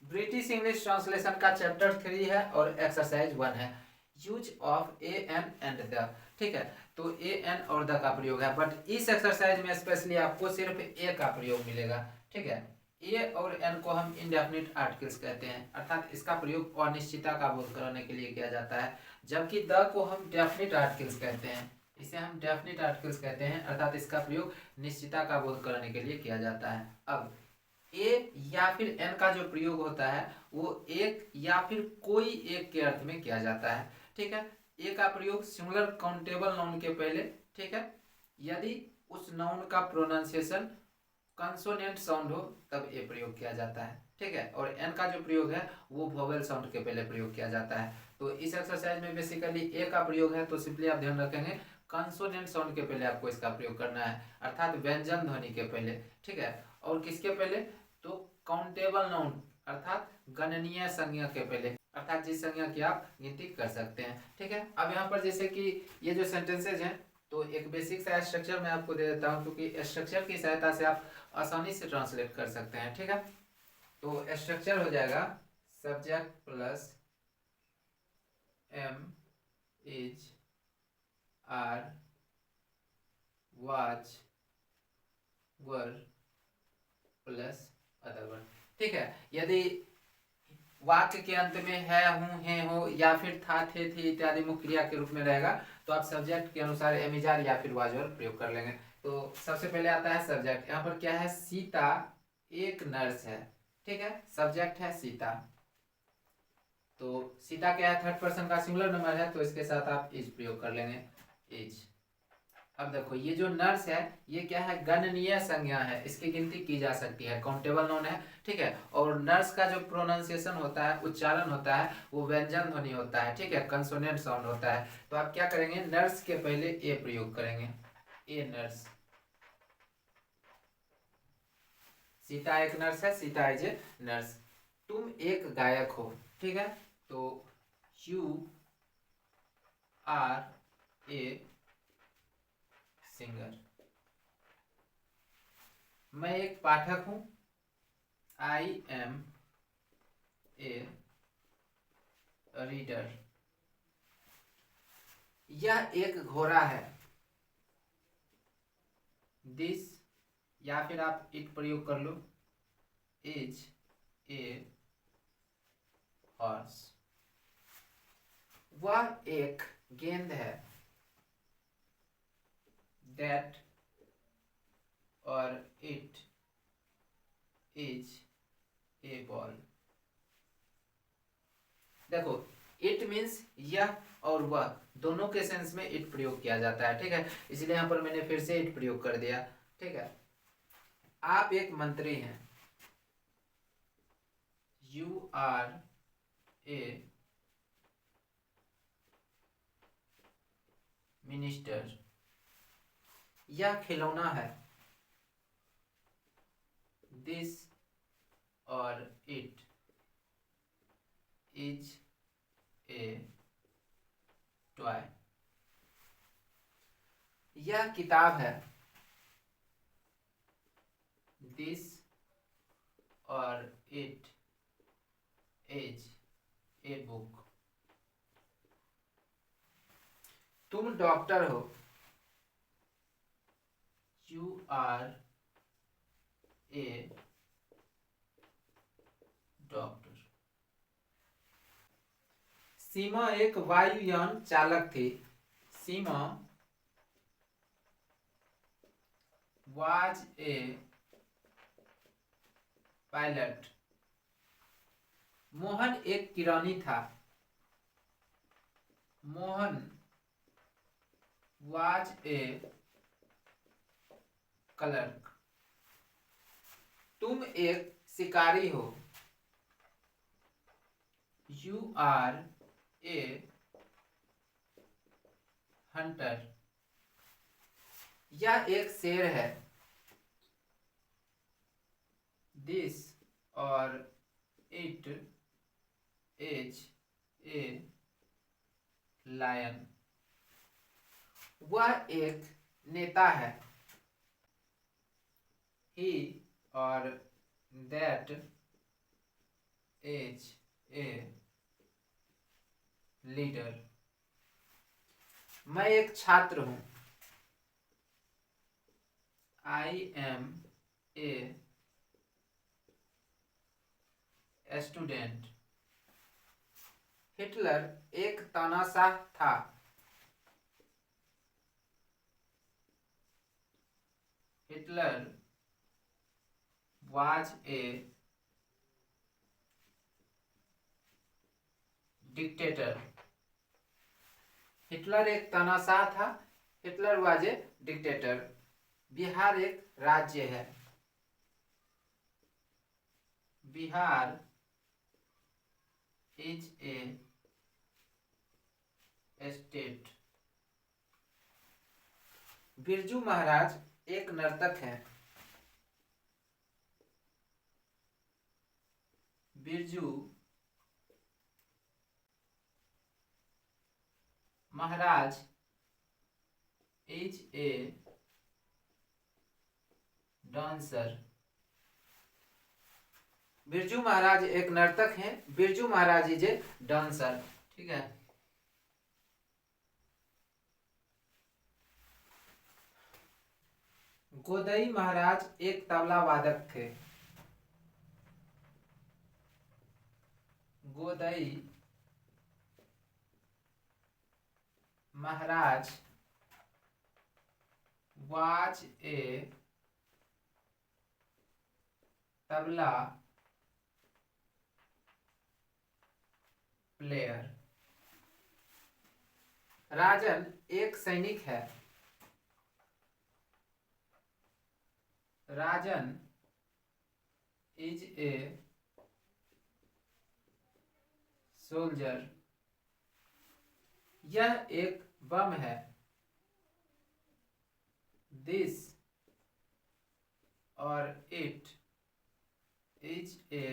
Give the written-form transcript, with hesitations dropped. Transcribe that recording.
British English translation का chapter 3 है और एक्सरसाइज 1 है। Use of a an and the. ठीक है, तो ए एन और द का प्रयोग है, बट इस एक्सरसाइज में स्पेशली आपको सिर्फ ए का प्रयोग मिलेगा। ठीक है, ए और एन को हम इंडेफिनिट आर्टिकल्स कहते हैं, अर्थात इसका प्रयोग अनिश्चितता का बोध कराने के लिए किया जाता है, जबकि द को हम डेफिनिट आर्टिकल्स कहते हैं। इसे हम डेफिनिट आर्टिकल्स कहते हैं, अर्थात इसका प्रयोग निश्चितता का बोध कराने के लिए किया जाता है। अब ए या फिर एन का जो प्रयोग होता है वो एक या फिर कोई एक के अर्थ में किया जाता है। ठीक है, ए का प्रयोग सिंगुलर काउंटेबल नाउन के पहले, ठीक है, यदि उस नाउन का प्रोनाउंसिएशन कंसोनेंट साउंड हो तब ए प्रयोग किया जाता है। ठीक है, और एन का जो प्रयोग है वो वोवेल साउंड के पहले प्रयोग किया जाता है। तो इस एक्सरसाइज में बेसिकली ए का प्रयोग है, तो सिंपली आप ध्यान रखेंगे कंसोनेंट साउंड के पहले आपको इसका प्रयोग करना है, अर्थात व्यंजन ध्वनि के पहले। ठीक है, और किसके पहले, तो काउंटेबल नाउन अर्थात गणनीय संज्ञा के पहले, अर्थात जिस संज्ञा की आप गिनती कर सकते हैं। ठीक है, अब यहाँ पर जैसे कि ये जो सेंटेंसेज हैं, तो एक बेसिक सा स्ट्रक्चर मैं आपको दे देता हूँ, क्योंकि स्ट्रक्चर की सहायता से आप आसानी से ट्रांसलेट कर सकते हैं। ठीक है, तो स्ट्रक्चर हो जाएगा subject plus am is are was were plus other word. ठीक है, यदि वाक्य के अंत में है, हूं, है, हो या फिर था, थे, थी इत्यादि मुख्य क्रिया के रूप में रहेगा, तो आप सब्जेक्ट के अनुसार एमिजार या फिर वाजवर प्रयोग कर लेंगे। तो सबसे पहले आता है सब्जेक्ट। यहाँ पर क्या है, सीता एक नर्स है। ठीक है, सब्जेक्ट है सीता, तो सीता क्या है, थर्ड पर्सन का सिंगुलर नंबर है, तो इसके साथ आप इज प्रयोग कर लेंगे, इज। अब देखो ये जो नर्स है ये क्या है, गणनीय संज्ञा है, इसकी गिनती की जा सकती है, काउंटेबल नाउन है। ठीक है, और नर्स का जो प्रोनाउंसिएशन होता है, उच्चारण होता है, वो व्यंजन ध्वनि होता है। ठीक है, कंसोनेंट साउंड होता है। तो आप क्या करेंगे, नर्स के पहले ए प्रयोग करेंगे, ए नर्स। सीता एक नर्स है, सीता इज ए नर्स। तुम एक गायक हो। ठीक है, तो यू आर ए सिंगर। मैं एक पाठक हूं, आई एम ए रीडर। यह एक घोड़ा है, दिस, या फिर आप इट प्रयोग कर लो, इज ए हॉर्स। वह एक गेंद है, दैट और इट इज ए बॉल। देखो इट मीन्स यह और वह दोनों के सेंस में इट प्रयोग किया जाता है। ठीक है, इसलिए यहां पर मैंने फिर से इट प्रयोग कर दिया। ठीक है, आप एक मंत्री हैं, यू आर ए मिनिस्टर। यह खिलौना है, दिस और इट इज ए टॉय। यह किताब है, दिस और इट इज ए बुक। तुम डॉक्टर हो, यू आर ए डॉक्टर। सीमा एक वायुयान चालक थी, सीमा वाज ए पायलट। मोहन एक किरानी था, मोहन वाज ए क्लर्क। तुम एक शिकारी हो, यू आर ए हंटर। यह एक शेर है, दिस और इट इज ए लायन। वह एक नेता है, ही और दैट एज ए लीडर। मैं एक छात्र हूं। I am a student. Hitler एक तानाशाह था। Hitler was a dictator. Hitler एक तानाशाह था। Hitler was a dictator. Bihar एक राज्य है। Bihar is a state. Birju Maharaj एक नर्तक हैं। Birju Maharaj is a dancer. Birju Maharaj एक नर्तक हैं। Birju Maharaj is a dancer. ठीक है। गोदई महाराज एक तबला वादक थे। Godai Maharaj was a tabla player. Rajan एक सैनिक है। राजन इज ए सोल्जर। यह एक बम है। दिस और इट इज ए